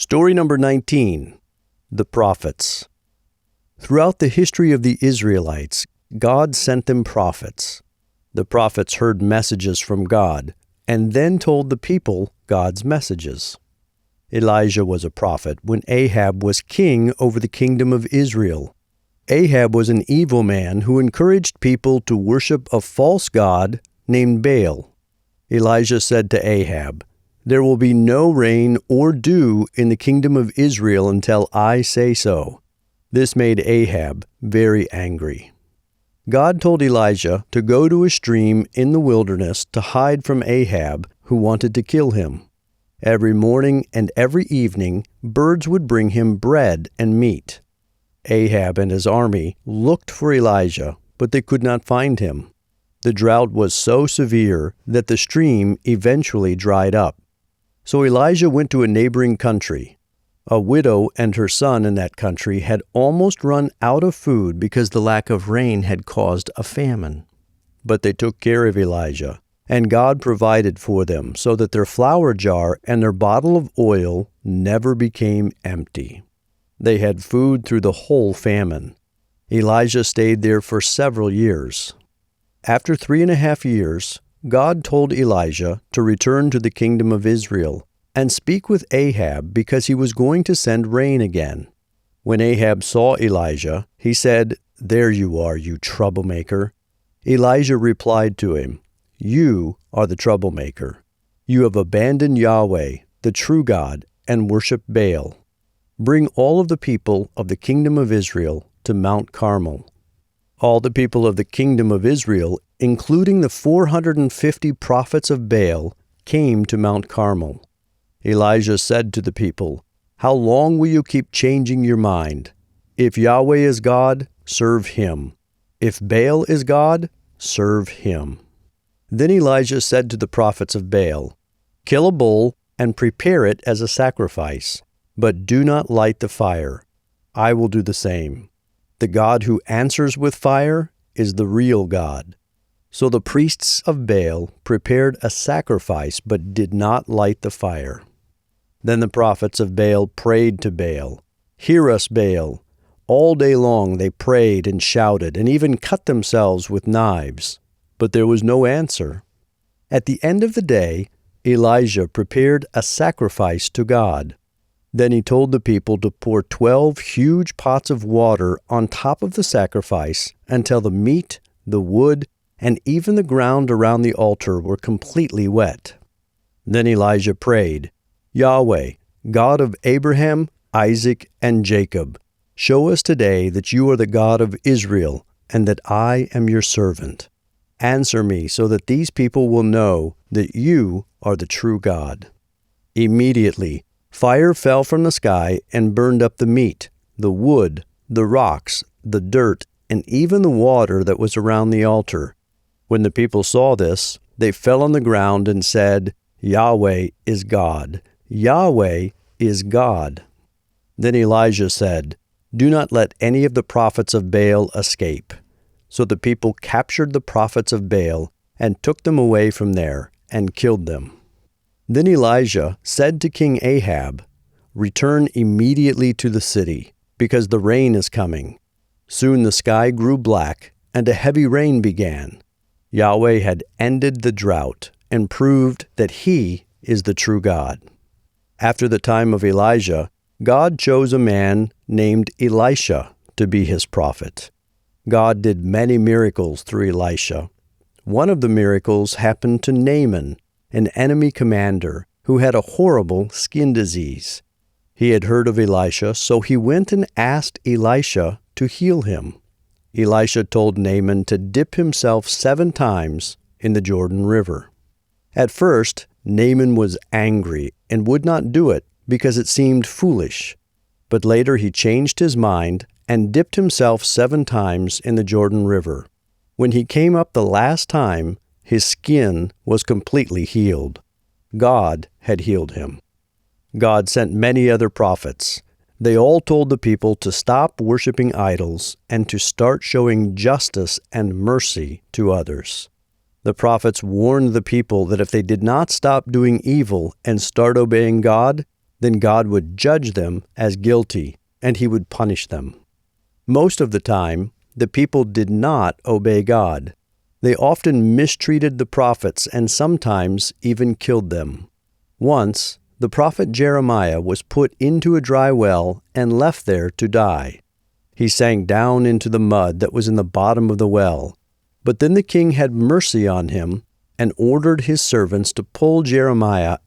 Story number 19, The Prophets. Throughout the history of the Israelites, God sent them prophets. The prophets heard messages from God and then told the people God's messages. Elijah was a prophet when Ahab was king over the kingdom of Israel. Ahab was an evil man who encouraged people to worship a false god named Baal. Elijah said to Ahab, "There will be no rain or dew in the kingdom of Israel until I say so." This made Ahab very angry. God told Elijah to go to a stream in the wilderness to hide from Ahab, who wanted to kill him. Every morning and every evening, birds would bring him bread and meat. Ahab and his army looked for Elijah, but they could not find him. The drought was so severe that the stream eventually dried up. So Elijah went to a neighboring country. A widow and her son in that country had almost run out of food because the lack of rain had caused a famine. But they took care of Elijah, and God provided for them so that their flour jar and their bottle of oil never became empty. They had food through the whole famine. Elijah stayed there for several years. After 3.5 years, God told Elijah to return to the kingdom of Israel and speak with Ahab because he was going to send rain again. When Ahab saw Elijah, he said, "There you are, you troublemaker." Elijah replied to him, "You are the troublemaker. You have abandoned Yahweh, the true God, and worship Baal. Bring all of the people of the kingdom of Israel to Mount Carmel." All the people of the kingdom of Israel, including the 450 prophets of Baal, came to Mount Carmel. Elijah said to the people, "How long will you keep changing your mind? If Yahweh is God, serve him. If Baal is God, serve him." Then Elijah said to the prophets of Baal, "Kill a bull and prepare it as a sacrifice, but do not light the fire. I will do the same. The God who answers with fire is the real God." So the priests of Baal prepared a sacrifice but did not light the fire. Then the prophets of Baal prayed to Baal, "Hear us, Baal." All day long they prayed and shouted and even cut themselves with knives, but there was no answer. At the end of the day, Elijah prepared a sacrifice to God. Then he told the people to pour 12 huge pots of water on top of the sacrifice until the meat, the wood, and even the ground around the altar were completely wet. Then Elijah prayed, "Yahweh, God of Abraham, Isaac, and Jacob, show us today that you are the God of Israel and that I am your servant. Answer me so that these people will know that you are the true God." Immediately, fire fell from the sky and burned up the meat, the wood, the rocks, the dirt, and even the water that was around the altar. When the people saw this, they fell on the ground and said, "Yahweh is God. Yahweh is God." Then Elijah said, "Do not let any of the prophets of Baal escape." So the people captured the prophets of Baal and took them away from there and killed them. Then Elijah said to King Ahab, "Return immediately to the city, because the rain is coming." Soon the sky grew black, and a heavy rain began. Yahweh had ended the drought and proved that he is the true God. After the time of Elijah, God chose a man named Elisha to be his prophet. God did many miracles through Elisha. One of the miracles happened to Naaman, an enemy commander who had a horrible skin disease. He had heard of Elisha, so he went and asked Elisha to heal him. Elisha told Naaman to dip himself 7 times in the Jordan River. At first, Naaman was angry and would not do it because it seemed foolish. But later he changed his mind and dipped himself 7 times in the Jordan River. When he came up the last time, his skin was completely healed. God had healed him. God sent many other prophets. They all told the people to stop worshiping idols and to start showing justice and mercy to others. The prophets warned the people that if they did not stop doing evil and start obeying God, Then God would judge them as guilty, and he would punish them. Most of the time, the people did not obey God. They often mistreated the prophets and sometimes even killed them. Once, the prophet Jeremiah was put into a dry well and left there to die. He sank down into the mud that was in the bottom of the well. But then the king had mercy on him and ordered his servants to pull Jeremiah